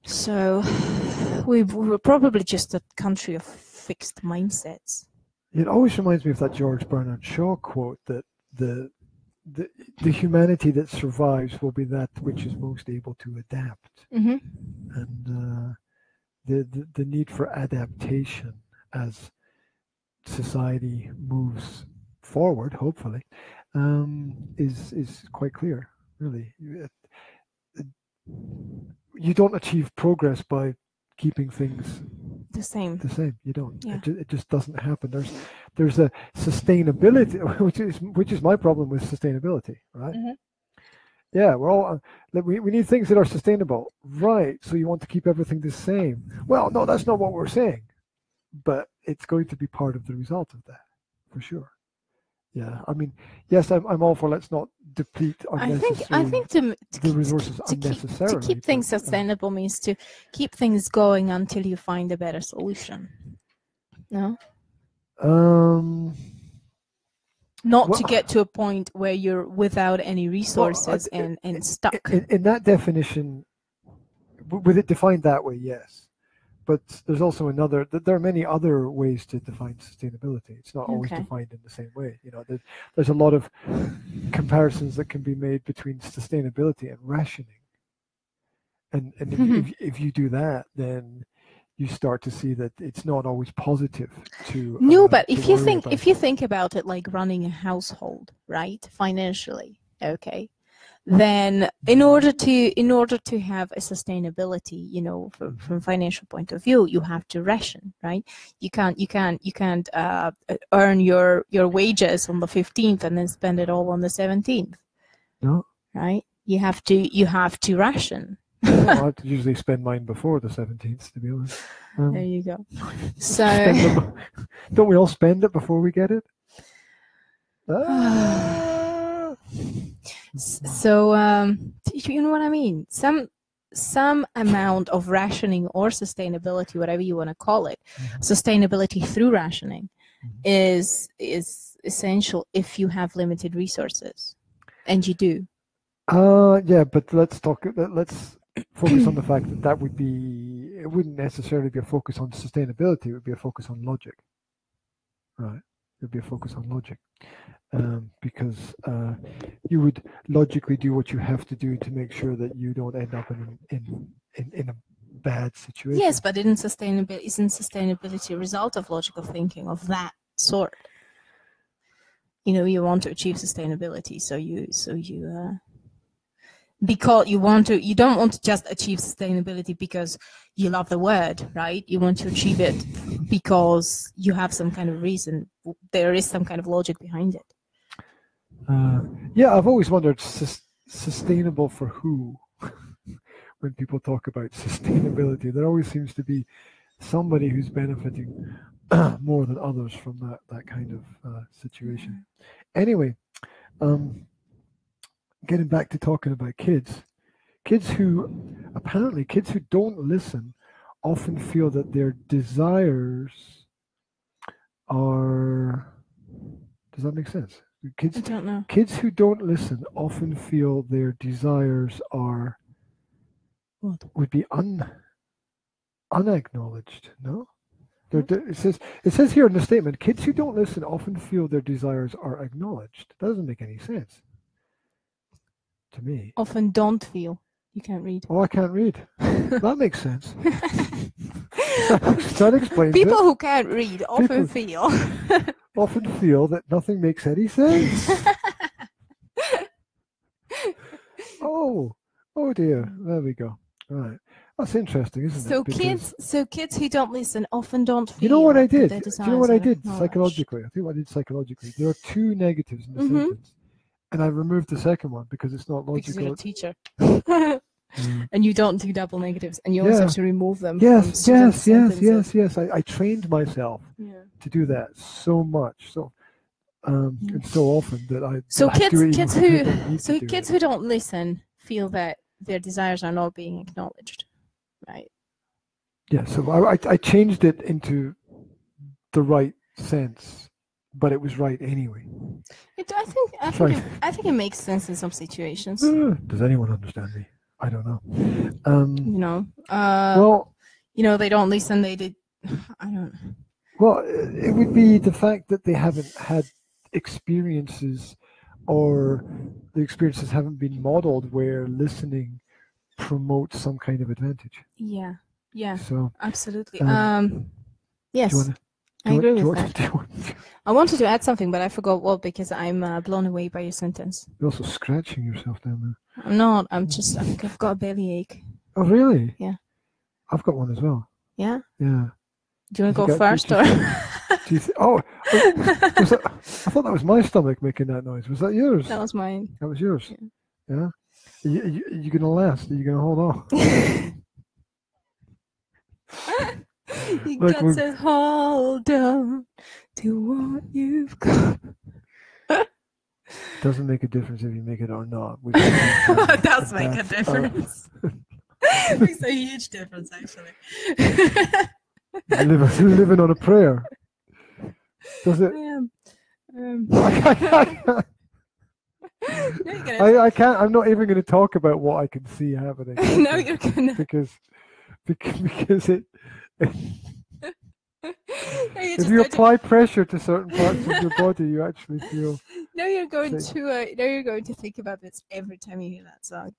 So we were probably just a country of fixed mindsets. It always reminds me of that George Bernard Shaw quote that the humanity that survives will be that which is most able to adapt, and the need for adaptation as society moves forward, hopefully, is quite clear. Really, you don't achieve progress by keeping things the same. You don't. Yeah. It just doesn't happen. There's a sustainability, which is my problem with sustainability, right? Yeah, we're all we need things that are sustainable, right? So you want to keep everything the same. Well, no, that's not what we're saying, but it's going to be part of the result of that, for sure. Yeah, I mean, yes, I'm all for let's not deplete unnecessarily. I think the resources unnecessarily. To keep things sustainable means to keep things going until you find a better solution. No. Not to get to a point where you're without any resources and stuck. In that definition, with it defined that way, yes. But there's also there are many other ways to define sustainability. It's not always defined in the same way. There's a lot of comparisons that can be made between sustainability and rationing. And if you do that, then you start to see that it's not always positive to. No, but if you think about it like running a household, right? Financially, okay. then in order to have a sustainability, from financial point of view, you have to ration, right? You can't earn your wages on the 15th and then spend it all on the 17th. No. Right? You have to ration. Well, I usually spend mine before the 17th, to be honest. There you go. So don't we all spend it before we get it? So you know what I mean? Some amount of rationing or sustainability, whatever you want to call it, sustainability through rationing is essential if you have limited resources, and you do. Yeah, but let's focus on the fact that it wouldn't necessarily be a focus on sustainability, it would be a focus on logic. Right. It would be a focus on logic. Because you would logically do what you have to do to make sure that you don't end up in a bad situation. Yes, but isn't sustainability a result of logical thinking of that sort? You want to achieve sustainability, because you don't want to just achieve sustainability because you love the word, right? You want to achieve it because you have some kind of reason. There is some kind of logic behind it. Yeah, I've always wondered, sustainable for who? When people talk about sustainability, there always seems to be somebody who's benefiting more than others from that kind of situation. Anyway, getting back to talking about kids who don't listen often feel that their desires are, does that make sense? I don't know. Kids who don't listen often feel their desires are would be unacknowledged. No, it says here in the statement, kids who don't listen often feel their desires are acknowledged. That doesn't make any sense to me. Often don't feel. You can't read. Oh, I can't read. That makes sense. That explains People it. who can't read often feel. Often feel that nothing makes any sense. Oh dear. There we go. Right. That's interesting, isn't it? So kids who don't listen often don't feel. You know what I did? Do you know what I did psychologically? I think what I did psychologically. There are two negatives in the sentence, and I removed the second one because it's not logical. Because you're a teacher. And you don't do double negatives, and you also have to remove them. Yes. I trained myself to do that so much, and so often that I. So kids who don't listen feel that their desires are not being acknowledged, right? Yeah. So I changed it into the right sense, but it was right anyway. I think it makes sense in some situations. Does anyone understand me? I don't know. They don't listen. They did. I don't know. Well, it would be the fact that they haven't had experiences, or the experiences haven't been modeled where listening promotes some kind of advantage. Yeah. So absolutely. Yes. I agree with that. I wanted to add something, but I forgot what, because I'm blown away by your sentence. You're also scratching yourself down there. I'm not. I've got a bellyache. Oh, really? Yeah. I've got one as well. Yeah? Yeah. Do you want to go first, or? I thought that was my stomach making that noise. Was that yours? That was mine. That was yours? Yeah? Are you going to last? Are you going to hold on? You got to hold on to what you've got. Doesn't make a difference if you make it or not. It does make a difference. It makes a huge difference, actually. Living on a prayer. Does it? I can't. I'm not even going to talk about what I can see happening. No, you're gonna. Because it. If you apply pressure to certain parts of your body, you actually feel. Now you're going to think about this every time you hear that song.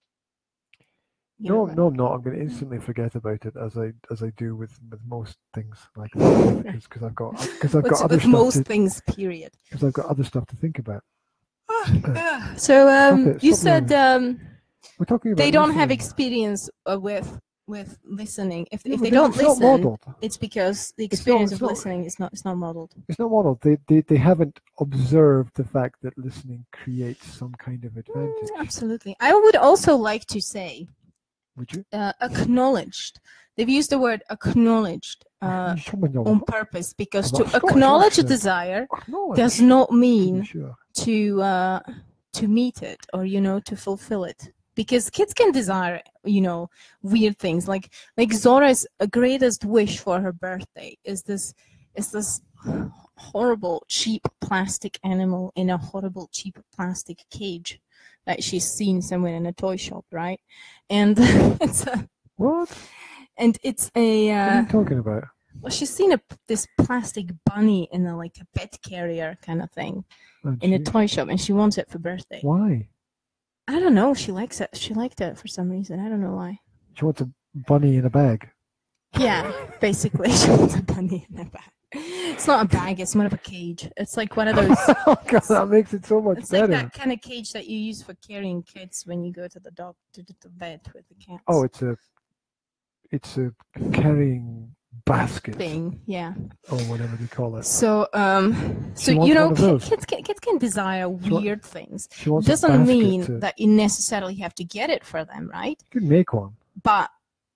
No, I'm not. I'm going to instantly forget about it, as I do with most things like that, because I've got other stuff. Most things, period. Because I've got other stuff to think about. So Stop it, you stop said We're talking about they don't have listening. experience with listening. If but they don't it's not listen, modeled. it's because the It's not- experience it's of not- listening is not modeled. It's not modeled. They haven't observed the fact that listening creates some kind of advantage. Absolutely. I would also like to say Would you? acknowledged. They've used the word acknowledged on purpose because to acknowledge a desire does not mean to meet it or to fulfill it. Because kids can desire weird things like Zora's greatest wish for her birthday is this horrible cheap plastic animal in a horrible cheap plastic cage that she's seen somewhere in a toy shop, right? And it's a what? And it's a. What are you talking about? Well, she's seen this plastic bunny in a pet carrier kind of thing in a toy shop, and she wants it for birthday. Why? I don't know. She likes it. She liked it for some reason. I don't know why. She wants a bunny in a bag. Yeah, basically, she wants a bunny in a bag. It's not a bag. It's more of a cage. It's like one of those. Oh God, that makes it so much better. It's like that kind of cage that you use for carrying kids when you go to the doctor to the vet with the cats. Oh, it's a carrying basket thing, yeah, or whatever they call it. So kids can desire weird things. Doesn't mean that you necessarily have to get it for them, right? You can make one, but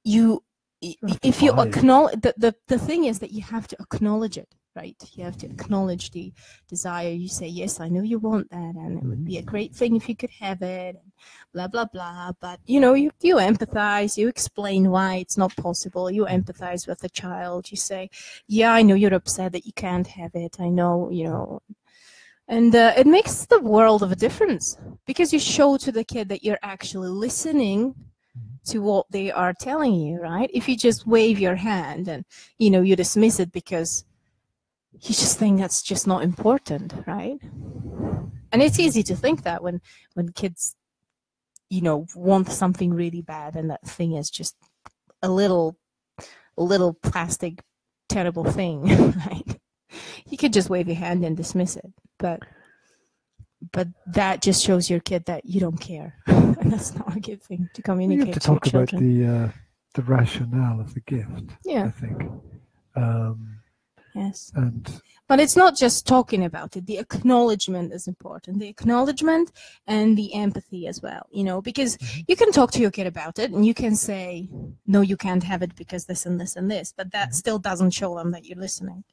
if you acknowledge the thing is that you have to acknowledge it, right? You have to acknowledge the desire. You say, yes, I know you want that, and it would be a great thing if you could have it, and blah blah blah. But you empathize, you explain why it's not possible, you empathize with the child. You say, yeah, I know you're upset that you can't have it, I know, and it makes the world of a difference because you show to the kid that you're actually listening to what they are telling you, right? If you just wave your hand and you dismiss it because you just think that's just not important, right? And it's easy to think that when kids want something really bad and that thing is just a little plastic terrible thing, right? You could just wave your hand and dismiss it, but that just shows your kid that you don't care. And that's not a good thing to communicate. You have to talk about the rationale of the gift. Yeah, I think. Yes. But it's not just talking about it. The acknowledgement is important. The acknowledgement and the empathy as well. Because you can talk to your kid about it and you can say, no, you can't have it because this and this and this, but that still doesn't show them that you're listening.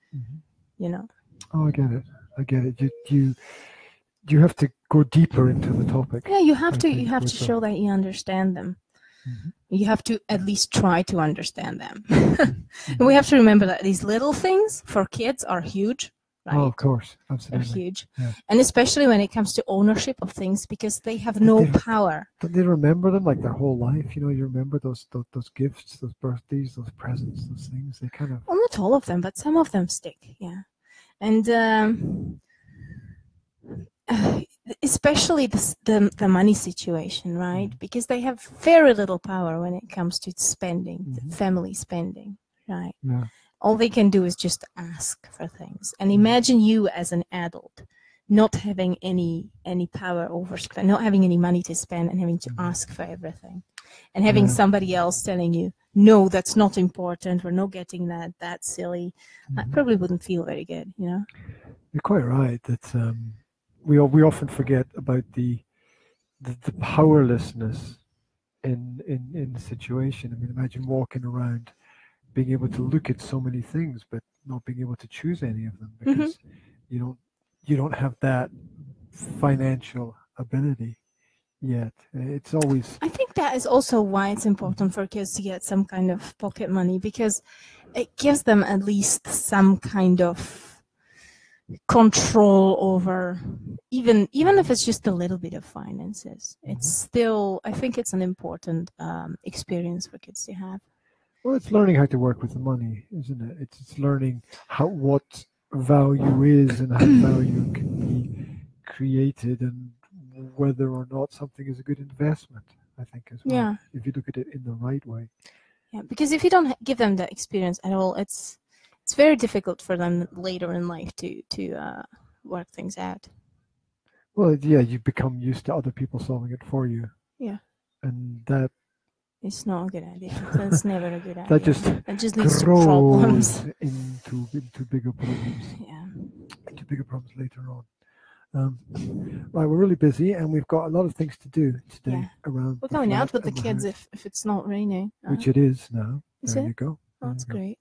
Oh, I get it. You have to go deeper into the topic. Yeah, you have to show that you understand them. You have to at least try to understand them. And we have to remember that these little things for kids are huge, right? Oh, of course, absolutely. They're huge. Yeah. And especially when it comes to ownership of things, because they have no power. Don't they remember them like their whole life? You remember those gifts, those birthdays, those presents, those things. They kind of... Well, not all of them, but some of them stick, yeah. And especially the money situation, right? Because they have very little power when it comes to spending, family spending, right? Yeah. All they can do is just ask for things. And imagine you as an adult not having any power over spend, not having any money to spend and having to ask for everything. And having somebody else telling you, no, that's not important, we're not getting that, that's silly. That probably wouldn't feel very good, You're quite right that we often forget about the powerlessness in the situation. I mean, imagine walking around being able to look at so many things but not being able to choose any of them because you don't have that financial ability yet. It's always... I think that is also why it's important for kids to get some kind of pocket money, because it gives them at least some kind of control over, even if it's just a little bit of finances. It's still, I think it's an important experience for kids to have. Well, it's learning how to work with the money, isn't it? It's learning what value is and how value can be created and whether or not something is a good investment, I think, as well. Yeah. If you look at it in the right way. Yeah, because if you don't give them that experience at all, it's very difficult for them later in life to work things out. Well, yeah, you become used to other people solving it for you. Yeah. And that It's not a good idea. That's never a good idea. that just leads to problems. grows into bigger problems. Yeah. Into bigger problems later on. Right, we're really busy and we've got a lot of things to do today around. We're going out with the kids if it's not raining. Which it is now. Is it? You go. Oh, that's great.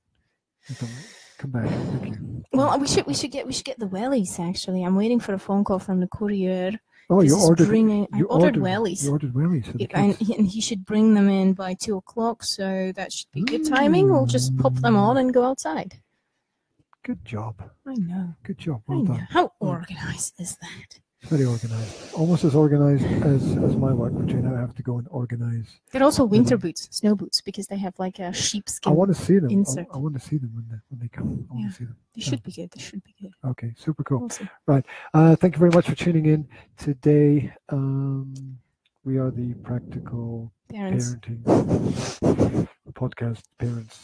Come back. Thank you. Well, we should get the wellies actually. I'm waiting for a phone call from the courier. Oh, you ordered. I ordered wellies. You ordered wellies for the kids. And he should bring them in by 2:00, so that should be good timing. We'll just pop them on and go outside. Good job. I know. Good job. Well done. How organized is that? It's very organized. Almost as organized as my work, which I now have to go and organize. They're also winter boots, snow boots, because they have like a sheepskin. I want to see them. Insert. I want to see them when they come. I want to see them. They should be good. They should be good. Okay, super cool. Awesome. Right. Thank you very much for tuning in today. We are the Practical Parenting podcast parents,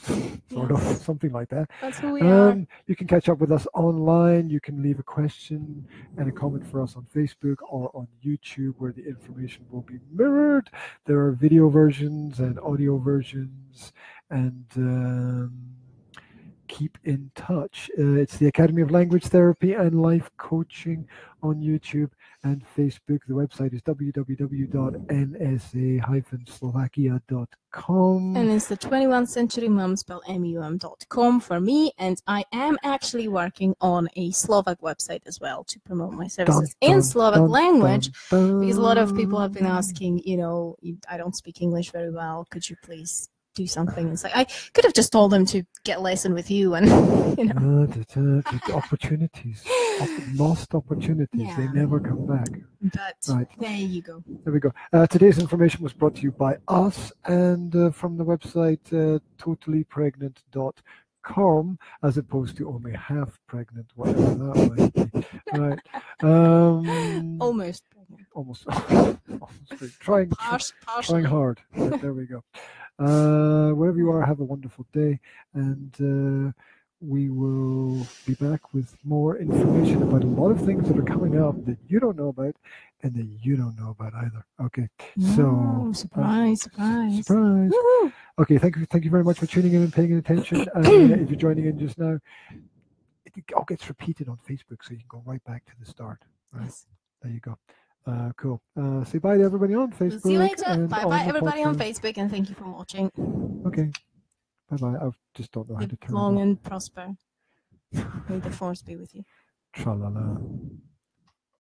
sort of, something like that. That's who we are. You can catch up with us online. You can leave a question and a comment for us on Facebook or on YouTube, where the information will be mirrored. There are video versions and audio versions, and keep in touch. It's the Academy of Language Therapy and Life Coaching on YouTube and Facebook. The website is www.nsa-slovakia.com. And it's the 21st Century Mum, spelled MUM.com for me. And I am actually working on a Slovak website as well to promote my services in Slovak language. Because a lot of people have been asking, I don't speak English very well. Could you please do something? It's like I could have just told them to get a lesson with you, and opportunities, lost opportunities. They never come back. But right. There you go. There we go. Today's information was brought to you by us and from the website totallypregnant.com, as opposed to only half pregnant, whatever that might be. Right. Almost pregnant. Almost trying hard. Right, there we go. Wherever you are, have a wonderful day, and we will be back with more information about a lot of things that are coming up that you don't know about and that you don't know about either. Okay, so surprise. Woo-hoo. Okay, thank you very much for tuning in and paying attention. If you're joining in just now, it all gets repeated on Facebook, so you can go right back to the start. Right, yes. There you go. Cool. Say bye to everybody on Facebook. We'll see you later. Bye everybody on Facebook, and thank you for watching. Okay. Bye. I just don't know how to turn it long and prosper. May the force be with you. Tra-la-la.